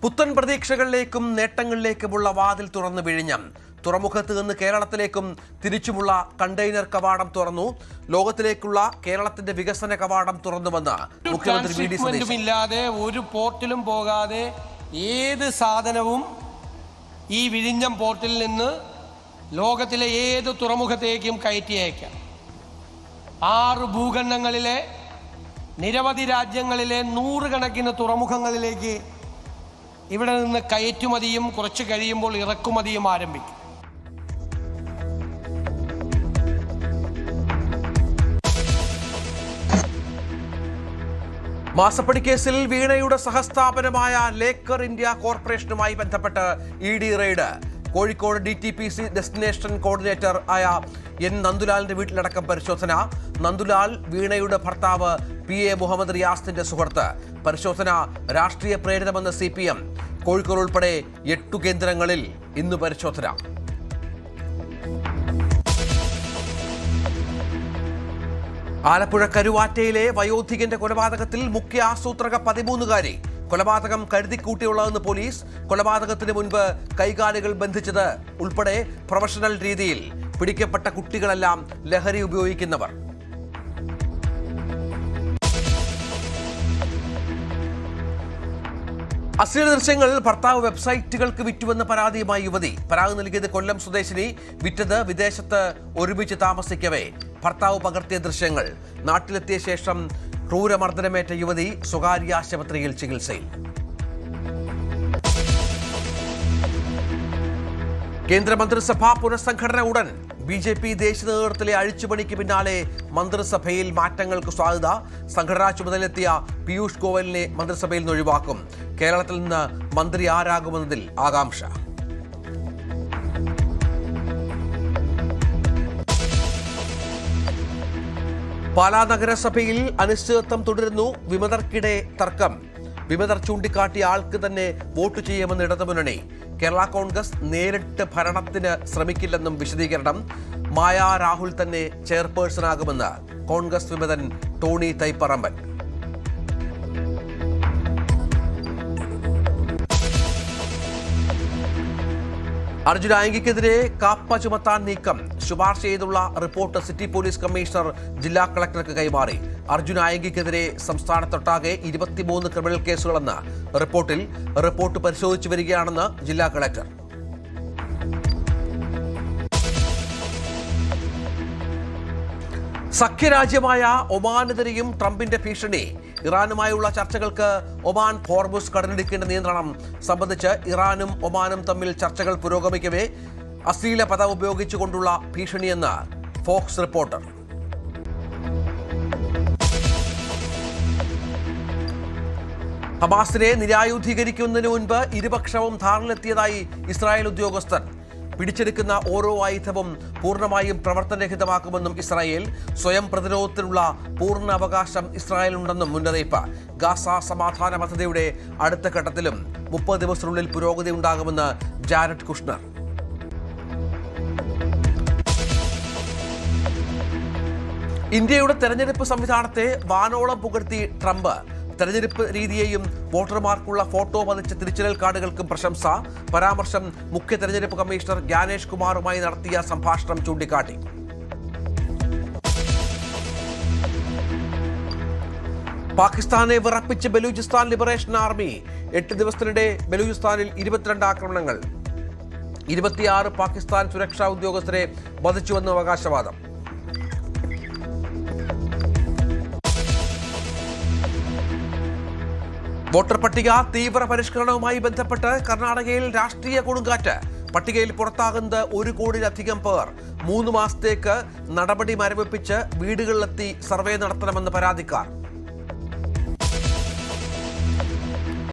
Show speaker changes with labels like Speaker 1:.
Speaker 1: പുത്തൻ പ്രതീക്ഷകളിലേക്കും നേട്ടങ്ങളിലേക്കുമുള്ള വാതിൽ തുറന്നു വിഴിഞ്ഞം. തുറമുഖത്ത് നിന്ന് കേരളത്തിലേക്കും തിരിച്ചുമുള്ള കണ്ടെയ്നർ കവാടം തുറന്നു. ലോകത്തിലേക്കുള്ള കേരളത്തിന്റെ വികസന കവാടം തുറന്നുവെന്ന് മുഖ്യമന്ത്രി വി ഡി സതീശൻ.
Speaker 2: ഇല്ലാതെ ഒരു പോർട്ടിലും പോകാതെ ഏത് സാധനവും ഈ വിഴിഞ്ഞം പോർട്ടിൽ നിന്ന് ലോകത്തിലെ ഏത് തുറമുഖത്തേക്കും കയറ്റി അയക്കാം. 6 ഭൂഖണ്ഡങ്ങളിലെ നിരവധി രാജ്യങ്ങളിലെ 100 കണക്കിന് തുറമുഖങ്ങളിലേക്ക് ഇവിടെ നിന്ന് കയറ്റുമതിയും കുറച്ച് കഴിയുമ്പോൾ ഇറക്കുമതിയും ആരംഭിക്കും.
Speaker 1: മാസപ്പടി കേസിൽ വീണയുടെ സഹസ്ഥാപനമായ ലേക്കർ ഇന്ത്യ കോർപ്പറേഷനുമായി ബന്ധപ്പെട്ട് ED raid. Kozhikode DTPC destination coordinator ആയ N നന്ദുലാലിന്റെ വീട്ടിലടക്കം പരിശോധന. നന്ദുലാൽ വീണയുടെ ഭർത്താവ് PA മുഹമ്മദ് റിയാസിന്റെ സുഹൃത്ത്. പരിശോധന രാഷ്ട്രീയ പ്രേരിതമെന്ന് CPM. കോഴിക്കോട് ഉൾപ്പെടെ 8 കേന്ദ്രങ്ങളിൽ ഇന്ന് പരിശോധന. ആലപ്പുഴ കരുവാറ്റയിലെ വയോധികന്റെ കൊലപാതകത്തിൽ മുഖ്യ ആസൂത്രക 13കാരി. കൊലപാതകം കരുതിക്കൂട്ടിയുള്ളതെന്ന് പോലീസ്. കൊലപാതകത്തിന് മുൻപ് കൈകാലുകൾ ബന്ധിച്ചത് ഉൾപ്പെടെ പ്രൊഫഷണൽ രീതിയിൽ. പിടിക്കപ്പെട്ട കുട്ടികളെല്ലാം ലഹരി ഉപയോഗിക്കുന്നവർ. അശ്ലീല ദൃശ്യങ്ങൾ ഭർത്താവ് വെബ്സൈറ്റുകൾക്ക് വിറ്റുവെന്ന പരാതിയുമായി യുവതി. പരാതി നൽകിയത് കൊല്ലം സ്വദേശിനി. വിറ്റത് വിദേശത്ത് ഒരുമിച്ച് താമസിക്കവേ. ഭർത്താവ് പകർത്തിയ ദൃശ്യങ്ങൾ. നാട്ടിലെത്തിയ ശേഷം ക്രൂരമർദ്ദനമേറ്റ യുവതി സ്വകാര്യ ആശുപത്രിയിൽ ചികിത്സയിൽ. കേന്ദ്രമന്ത്രിസഭാ പുനഃസംഘടന ഉടൻ. BJP ദേശീയ നേതൃത്വത്തിലെ അഴിച്ചുപണിക്ക് പിന്നാലെ മന്ത്രിസഭയിൽ മാറ്റങ്ങൾക്ക് സാധ്യത. സംഘടനാ ചുമതലയെത്തിയ പീയൂഷ് ഗോയലിനെ മന്ത്രിസഭയിൽ നിന്ന് ഒഴിവാക്കും. കേരളത്തിൽ നിന്ന് മന്ത്രി ആരാകുമെന്നതിൽ ആകാംക്ഷ. പാലാ നഗരസഭയിൽ അനിശ്ചിതത്വം തുടരുന്നു. വിമതർക്കിടെ തർക്കം. വിമതർ ചൂണ്ടിക്കാട്ടിയ ആൾക്ക് തന്നെ വോട്ട് ചെയ്യുമെന്ന് ഇടതുമുന്നണി. കേരള കോൺഗ്രസ് നേരിട്ട് ഭരണത്തിന് ശ്രമിക്കില്ലെന്നും വിശദീകരണം. മായ രാഹുൽ തന്നെ ചെയർപേഴ്സണാകുമെന്ന് കോൺഗ്രസ് വിമതൻ ടോണി തൈപ്പറമ്പൻ. അർജുൻ ആയങ്കിക്കെതിരെ കാപ്പ ചുമത്താൻ നീക്കം. ശുപാർശ ചെയ്തുള്ള റിപ്പോർട്ട് സിറ്റി പോലീസ് കമ്മീഷണർ ജില്ലാ കളക്ടർക്ക് കൈമാറി. അർജുൻ ആയങ്കിക്കെതിരെ സംസ്ഥാനത്തൊട്ടാകെ 23 ക്രിമിനൽ കേസുകളെന്ന് റിപ്പോർട്ടിൽ. റിപ്പോർട്ട് പരിശോധിച്ചു വരികയാണെന്ന് ജില്ലാ കളക്ടർ. സഖ്യരാജ്യമായ ഒമാനെതിരെയും ട്രംപിന്റെ ഭീഷണി. ഇറാനുമായുള്ള ചർച്ചകൾക്ക് ഒമാൻ ഹോർമുസ് കടലിടുക്കിന്റെ നിയന്ത്രണം സംബന്ധിച്ച് ഇറാനും ഒമാനും തമ്മിൽ ചർച്ചകൾ പുരോഗമിക്കവേ അശ്ലീല പദം ഉപയോഗിച്ചുകൊണ്ടുള്ള ഭീഷണിയെന്ന് ഫോക്സ് റിപ്പോർട്ടർ. ഹമാസിനെ നിരായുധീകരിക്കുന്നതിന് മുൻപ് ഇരുപക്ഷവും ധാരണയിലെത്തിയതായി ഇസ്രായേൽ ഉദ്യോഗസ്ഥർ. പിടിച്ചെടുക്കുന്ന ഓരോ ആയുധവും പൂർണ്ണമായും പ്രവർത്തനരഹിതമാക്കുമെന്നും ഇസ്രായേൽ. സ്വയം പ്രതിരോധത്തിനുള്ള പൂർണ്ണ അവകാശം ഇസ്രായേലിനുണ്ടെന്നും മുന്നറിയിപ്പ്. ഗാസ സമാധാന പദ്ധതിയുടെ അടുത്ത ഘട്ടത്തിലും 30 ദിവസത്തിനുള്ളിൽ പുരോഗതി ഉണ്ടാകുമെന്ന് ജാരഡ് കുഷ്ണർ. ഇന്ത്യയുടെ തെരഞ്ഞെടുപ്പ് സംവിധാനത്തെ വാനോളം പുകഴ്ത്തി ട്രംപ്. തെരഞ്ഞെടുപ്പ് രീതിയെയും വോട്ടർമാർക്കുള്ള ഫോട്ടോ പതിച്ച തിരിച്ചറിയൽ കാർഡുകൾക്കും പ്രശംസ. പരാമർശം മുഖ്യ തെരഞ്ഞെടുപ്പ് കമ്മീഷണർ ജ്ഞാനേഷ് കുമാറുമായി നടത്തിയ സംഭാഷണം ചൂണ്ടിക്കാട്ടി. പാകിസ്ഥാനെ വിറപ്പിച്ച് ബലൂചിസ്ഥാൻ ലിബറേഷൻ ആർമി. 8 ദിവസത്തിനിടെ ബലൂചിസ്ഥാനിൽ 22 ആക്രമണങ്ങൾ. 26 പാകിസ്ഥാൻ സുരക്ഷാ ഉദ്യോഗസ്ഥരെ വധിച്ചുവെന്ന് അവകാശവാദം. വോട്ടർ പട്ടിക തീവ്ര പരിഷ്കരണവുമായി ബന്ധപ്പെട്ട് കർണാടകയിൽ രാഷ്ട്രീയ കൊടുങ്കാറ്റ്. പട്ടികയിൽ പുറത്താകുന്നത് 1 കോടിയിലധികം പേർ. 3 മാസത്തേക്ക് നടപടി മരവിപ്പിച്ച് വീടുകളിലെത്തി സർവേ നടത്തണമെന്ന് പരാതിക്കാർ.